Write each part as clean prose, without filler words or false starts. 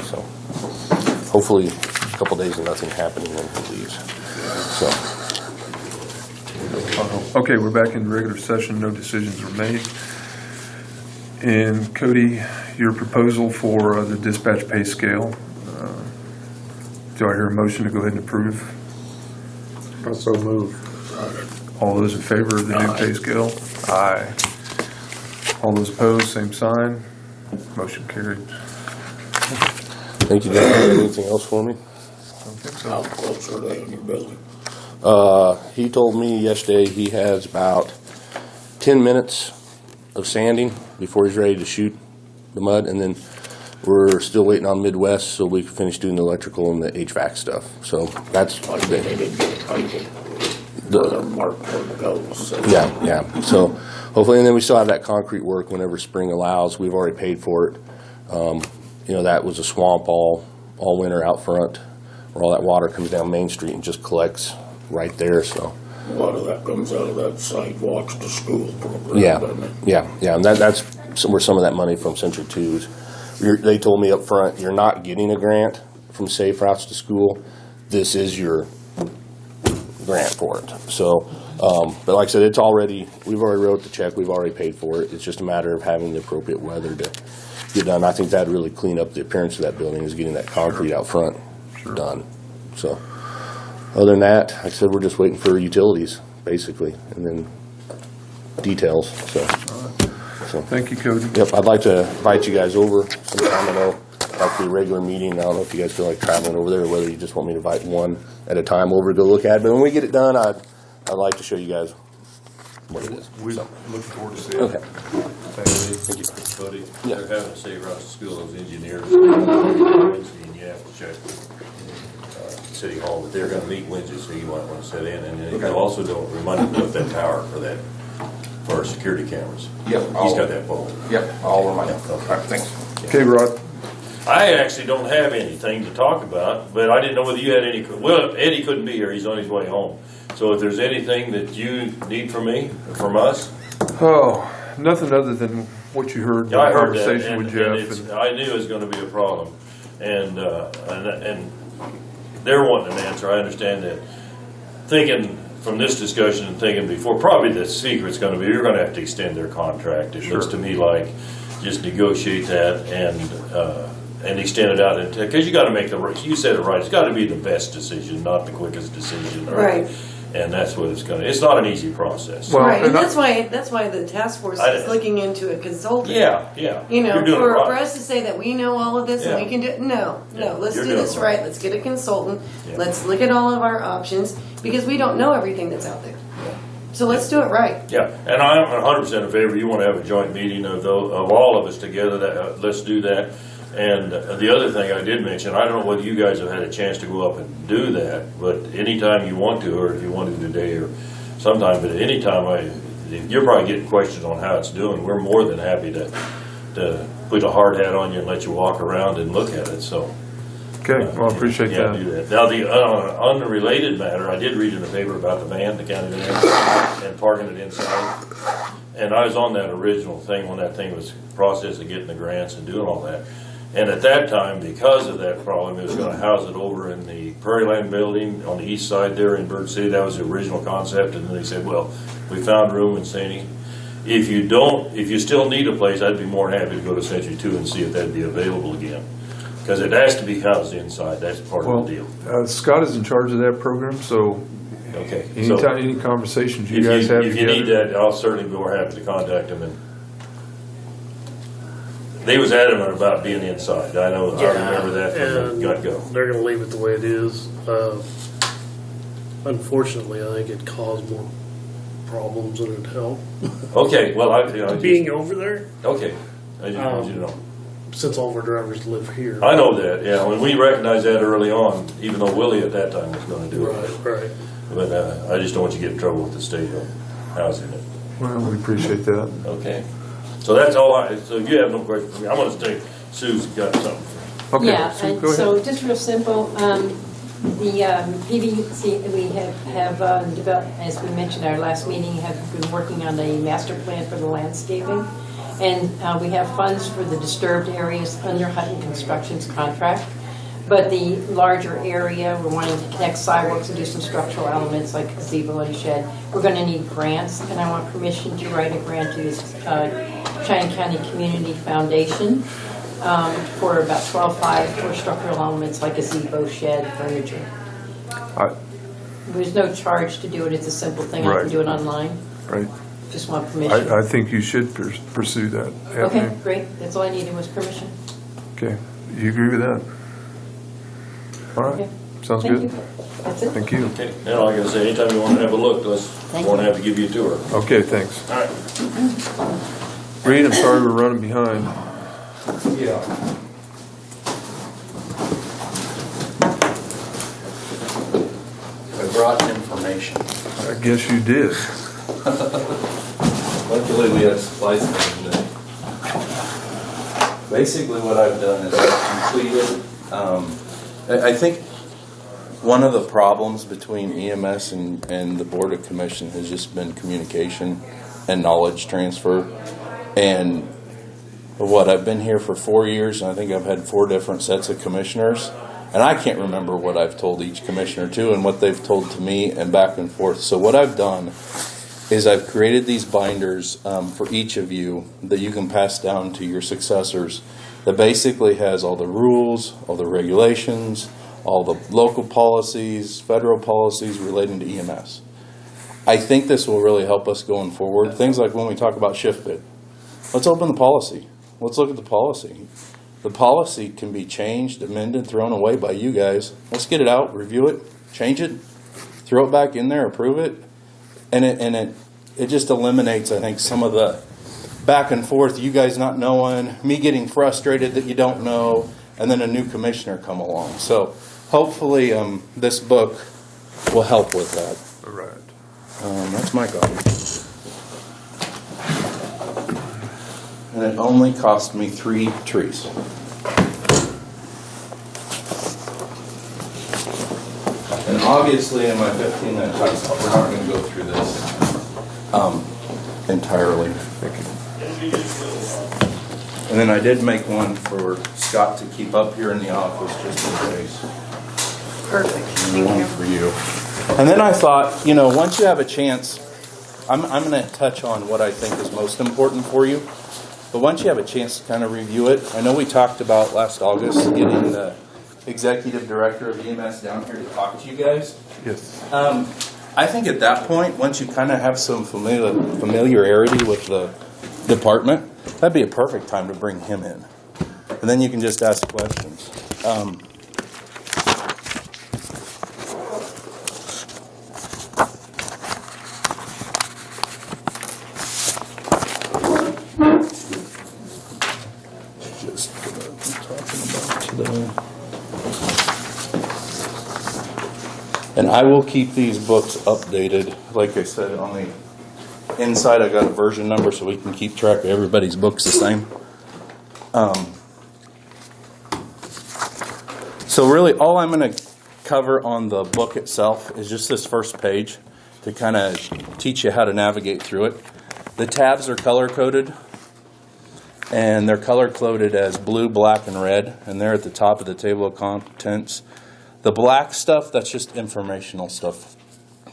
So hopefully a couple days of nothing happening when he leaves. So. Okay, we're back in regular session. No decisions were made. And Cody, your proposal for the dispatch pay scale, do I hear a motion to go ahead and approve? Also move. All those in favor of the new pay scale? Aye. All those opposed, same sign. Motion carried. Thank you, John. Anything else for me? I don't think so. How close are they in your building? He told me yesterday he has about 10 minutes of sanding before he's ready to shoot the mud, and then we're still waiting on Midwest so we can finish doing the electrical and the HVAC stuff. So that's They didn't get a title. The mark where it goes. So. yeah. So hopefully, and then we still have that concrete work whenever spring allows. We've already paid for it. That was a swamp all winter out front, where all that water comes down Main Street and just collects right there. So A lot of that comes out of that sidewalks to school program, doesn't it? yeah, and that's where some of that money from Century 2's. They told me up front, you're not getting a grant from Safe Routes to School. This is your grant for it. So, but like I said, we've already wrote the check, we've already paid for it. It's just a matter of having the appropriate weather to get done. I think that'd really clean up the appearance of that building, is getting that concrete out front done. So, other than that, like I said, we're just waiting for utilities, basically, and then details, so. Thank you, Cody. Yep, I'd like to invite you guys over sometime. I know after the regular meeting, I don't know if you guys feel like traveling over there or whether you just want me to invite one at a time over to go look at it. But when we get it done, I'd like to show you guys what it is. We So, look forward to seeing it. okay. Thank you. Cody, Yeah. they're having to say Ross School, those engineers, Wednesday, and you have to check with City Hall, but they're gonna meet Wednesday, so you might wanna sit in, and then you also don't remind them to put that tower for our security cameras. Yep. He's got that pole. Yep, all of mine. Okay. All right, thanks. Okay, Rod. I actually don't have anything to talk about, but I didn't know whether you had any, well, Eddie couldn't be here, he's on his way home. So if there's anything that you need from me, from us, Oh, nothing other than what you heard in the I heard that, conversation and with Jeff. it's, I knew it was gonna be a problem, and they're wanting an answer, I understand that. Thinking from this discussion and thinking before, probably the secret's gonna be, you're gonna have to extend their contract. It looks to me like just negotiate that and extend it out, because you gotta make you said it right, it's gotta be the best decision, not the quickest decision. Right. And that's what it's not an easy process. Well, Right, and and that's why the task force I- is looking into a consultant. Yeah. You know, You're doing it for right. us to say that we know all of this and Yeah. we can do, no, Yeah, let's you're do doing this it right, right. let's get a consultant, Yeah. let's look at all of our options, because we don't know everything that's out there. So let's do it right. Yeah, and I'm 100% in favor. You want to have a joint meeting of all of us together. Let's do that. And the other thing I did mention, I don't know whether you guys have had a chance to go up and do that, but anytime you want to, or if you want to today or sometime, but anytime you're probably getting questions on how it's doing. We're more than happy to put a hard hat on you and let you walk around and look at it. So. Okay, well, I appreciate Yeah, that. do that. Now, the unrelated matter, I did read in the paper about the van, the county van, and parking it inside. And I was on that original thing when that thing was processing, getting the grants and doing all that. And at that time, because of that problem, it was going to house it over in the Prairie Land building on the east side there in Bird City. That was the original concept. And then they said, well, we found room in Sandy. If you still need a place, I'd be more than happy to go to Century 2 and see if that'd be available again. Because it has to be housed inside, that's part Well, of the deal. Scott is in charge of that program, so Okay. anytime, any conversations you If guys have if you need together. that, I'll certainly be more happy to contact them. And they was adamant about being inside, I remember that from the and get-go. they're gonna leave it the way it is. Unfortunately, I think it caused more problems than it helped. Okay, well, Being over there, okay, I just want you to know. since all of our drivers live here. I know that, yeah, when we recognized that early on, even though Willie at that time was gonna do it. Right. But I just don't want you to get in trouble with the state on housing it. Well, we appreciate that. Okay, so that's all so if you have no question for me, I'm gonna stay, Sue's got something. Okay, Yeah, Sue, and go so ahead. just real simple, the PVC, we have developed, as we mentioned at our last meeting, have been working on a master plan for the landscaping. And we have funds for the disturbed areas under Hutton Construction's contract. But the larger area, we're wanting to connect sidewalks and do some structural elements like gazebo and shed. We're going to need grants, and I want permission to write a grant to this Cheyenne County Community Foundation for about $12,500 for structural elements like gazebo, shed, furniture. There's no charge to do it. It's a simple thing. I Right. can do it online. Right. Just want permission. I think you should pursue that Okay, avenue. great. That's all I needed was permission. Okay, you agree with that? All right, Okay. sounds Thank good. you. That's it. Thank you. Okay, now like I say, anytime you wanna have a look, let's, Thank wanna you. have to give you a tour. Okay, thanks. All right. Reed, I'm sorry we're running behind. Yeah. I brought information. I guess you did. Luckily, we have supplies for today. Basically, what I've done is I've completed, I think one of the problems between EMS and the Board of Commission has just been communication and knowledge transfer. And what, I've been here for 4 years, and I think I've had 4 different sets of commissioners. And I can't remember what I've told each commissioner too, and what they've told to me, and back and forth. So what I've done is I've created these binders for each of you that you can pass down to your successors, that basically has all the rules, all the regulations, all the local policies, federal policies relating to EMS. I think this will really help us going forward. Things like when we talk about shift bid. Let's open the policy. Let's look at the policy. The policy can be changed, amended, thrown away by you guys. Let's get it out, review it, change it, throw it back in there, approve it. And it just eliminates, I think, some of the back and forth, you guys not knowing, me getting frustrated that you don't know, and then a new commissioner come along. So hopefully this book will help with that. All right. That's my copy. And it only cost me 3 trees. And obviously in my 15-minute talk, we're not going to go through this entirely. Thank you. And then I did make one for Scott to keep up here in the office just in case. Perfect. And one for you. And then I thought, you know, once you have a chance, I'm going to touch on what I think is most important for you. But once you have a chance to kind of review it, I know we talked about last August getting the executive director of EMS down here to talk to you guys. Yes. I think at that point, once you kind of have some familiarity with the department, that'd be a perfect time to bring him in. And then you can just ask questions. Just talking about today. And I will keep these books updated. Like I said, on the inside I got a version number so we can keep track of everybody's books the same. So really all I'm going to cover on the book itself is just this first page to kind of teach you how to navigate through it. The tabs are color-coded, and they're color-coded as blue, black, and red, and they're at the top of the table of contents. The black stuff, that's just informational stuff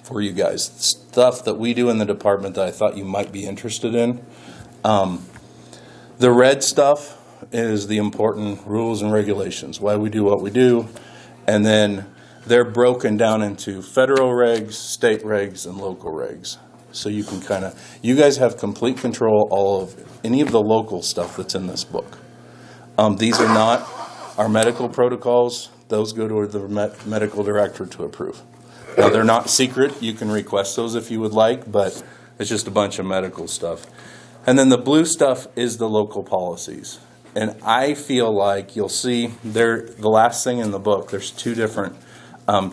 for you guys. Stuff that we do in the department that I thought you might be interested in. The red stuff is the important rules and regulations, why we do what we do. And then they're broken down into federal regs, state regs, and local regs. So you can kind of, you guys have complete control all of any of the local stuff that's in this book. These are not our medical protocols. Those go to the medical director to approve. Now, they're not secret. You can request those if you would like, but it's just a bunch of medical stuff. And then the blue stuff is the local policies. And I feel like you'll see there, the last thing in the book, there's 2 different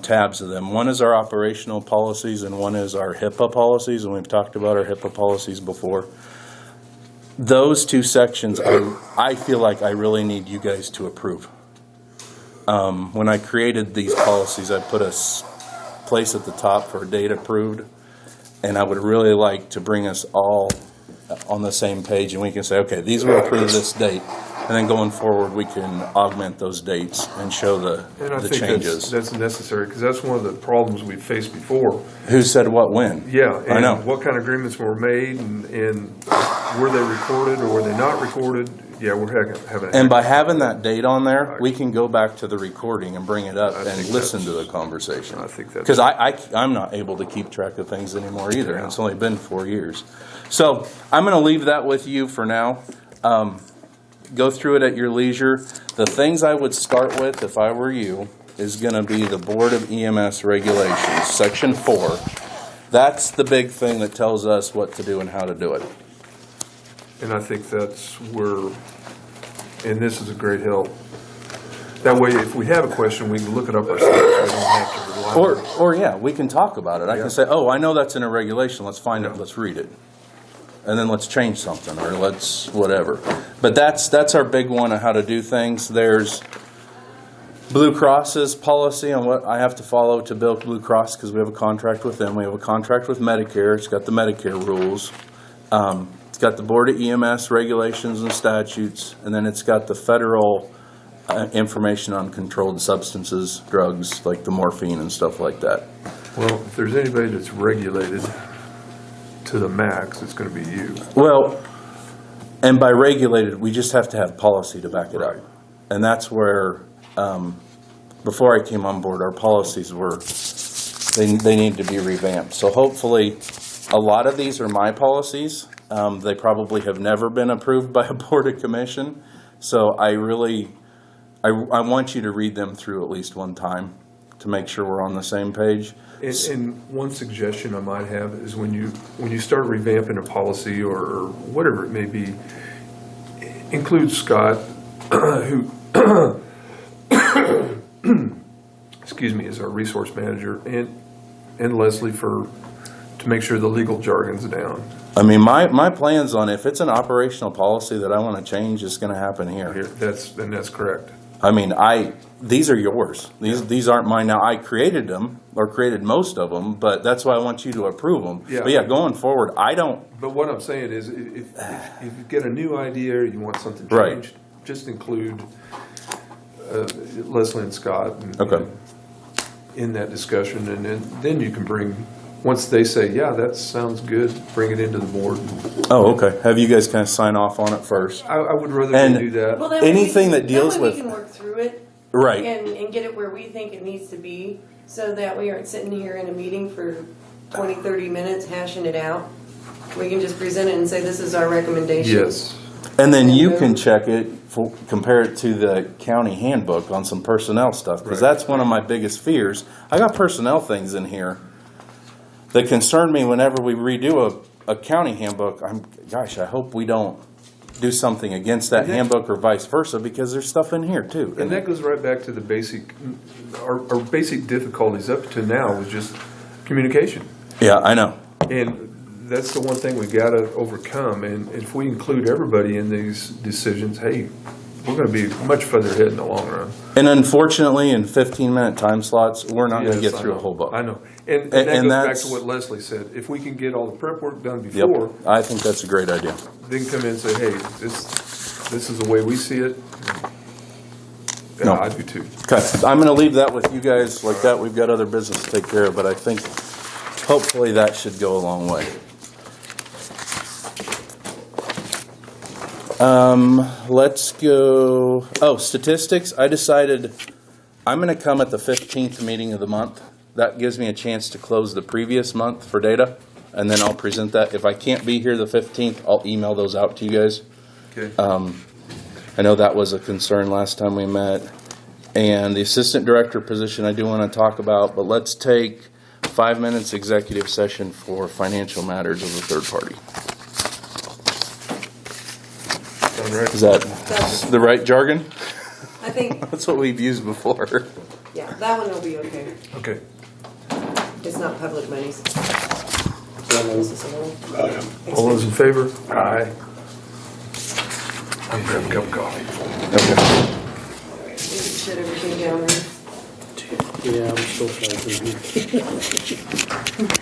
tabs of them. One is our operational policies and one is our HIPAA policies, and we've talked about our HIPAA policies before. Those 2 sections, I feel like I really need you guys to approve. When I created these policies, I put a place at the top for date approved, and I would really like to bring us all on the same page, and we can say, okay, these were approved this date, and then going forward, we can augment those dates and show And I the think changes. that's necessary, because that's one of the problems we've faced before. Who said what when? Yeah, I know. and what kind of agreements were made, and were they recorded or were they not recorded? Yeah, we're having. And by having that date on there, we can go back to the recording and bring it up I and think listen to that's- the conversation. I think that's- Because I'm not able to keep track of things anymore either, and it's only been 4 years. So I'm going to leave that with you for now. Go through it at your leisure. The things I would start with, if I were you, is going to be the Board of EMS Regulations, Section 4. That's the big thing that tells us what to do and how to do it. And I think that's where, and this is a great help. That way, if we have a question, we can look it up ourselves. We don't have to rely on it. Or yeah, we can talk about it. I Yeah. can say, oh, I know that's in a regulation, let's find it, let's read it. And then let's change something, or let's whatever. But that's our big one on how to do things. There's Blue Cross's policy on what I have to follow to bill Blue Cross, because we have a contract with them. We have a contract with Medicare. It's got the Medicare rules. It's got the Board of EMS regulations and statutes, and then it's got the federal information on controlled substances, drugs, like the morphine and stuff like that. Well, if there's anybody that's regulated to the max, it's going to be you. Well, and by regulated, we just have to have policy to back it up. Right. And that's where, before I came on board, our policies were, they need to be revamped. So hopefully, a lot of these are my policies. They probably have never been approved by a board or commission. So I want you to read them through at least one time to make sure we're on the same page. And one suggestion I might have is when you start revamping a policy or whatever it may be, include Scott, who, excuse me, is our resource manager, and Leslie to make sure the legal jargon's down. I mean, my plans on if it's an operational policy that I want to change, it's going to happen here. That's correct. I mean, these are yours. These aren't mine. Now, I created them, or created most of them, but that's why I want you to approve them. Yeah. But yeah, going forward, I don't, But what I'm saying is, if you get a new idea, or you want something Right. changed, just include Leslie and Scott Okay. in that discussion, and then you can bring, once they say, yeah, that sounds good, bring it into the board. oh, okay. Have you guys kind of sign off on it first? I would rather And- they do that. Well, that way Anything we that deals with- we can work through it Right. and get it where we think it needs to be, so that we aren't sitting here in a meeting for 20, 30 minutes hashing it out. We can just present it and say, this is our recommendation. Yes. And then you can check it, compare it to the county handbook on some personnel stuff, because Right. that's one of my biggest fears. I got personnel things in here that concern me whenever we redo a county handbook. Gosh, I hope we don't do something against that handbook or vice versa, because there's stuff in here too. And that goes right back to the basic, our basic difficulties up to now was just communication. Yeah, I know. And that's the one thing we got to overcome. And if we include everybody in these decisions, hey, we're going to be much further ahead in the long run. And unfortunately, in 15-minute time slots, we're not going to Yes, get I through know. a whole book. I know. And that And goes back that's- to what Leslie said. If we can get all the prep work done Yep, before, I think that's a great idea. then come in and say, hey, this is the way we see it. Yeah, No. I do too. Okay, I'm going to leave that with you guys like that. We've got other business to take care of, but I think hopefully that should go a long way. Let's go, statistics. I decided I'm going to come at the 15th meeting of the month. That gives me a chance to close the previous month for data, and then I'll present that. If I can't be here the 15th, I'll email those out to you guys. Okay. I know that was a concern last time we met. And the assistant director position I do want to talk about, but let's take 5 minutes executive session for financial matters of a third party. Sound right? Is that the right jargon? I think, That's what we've used before. yeah, that one will be okay. Okay. It's not public monies. All those in favor? Aye. I'll grab a cup of coffee. Shut everything down there. Yeah, I'm still trying to.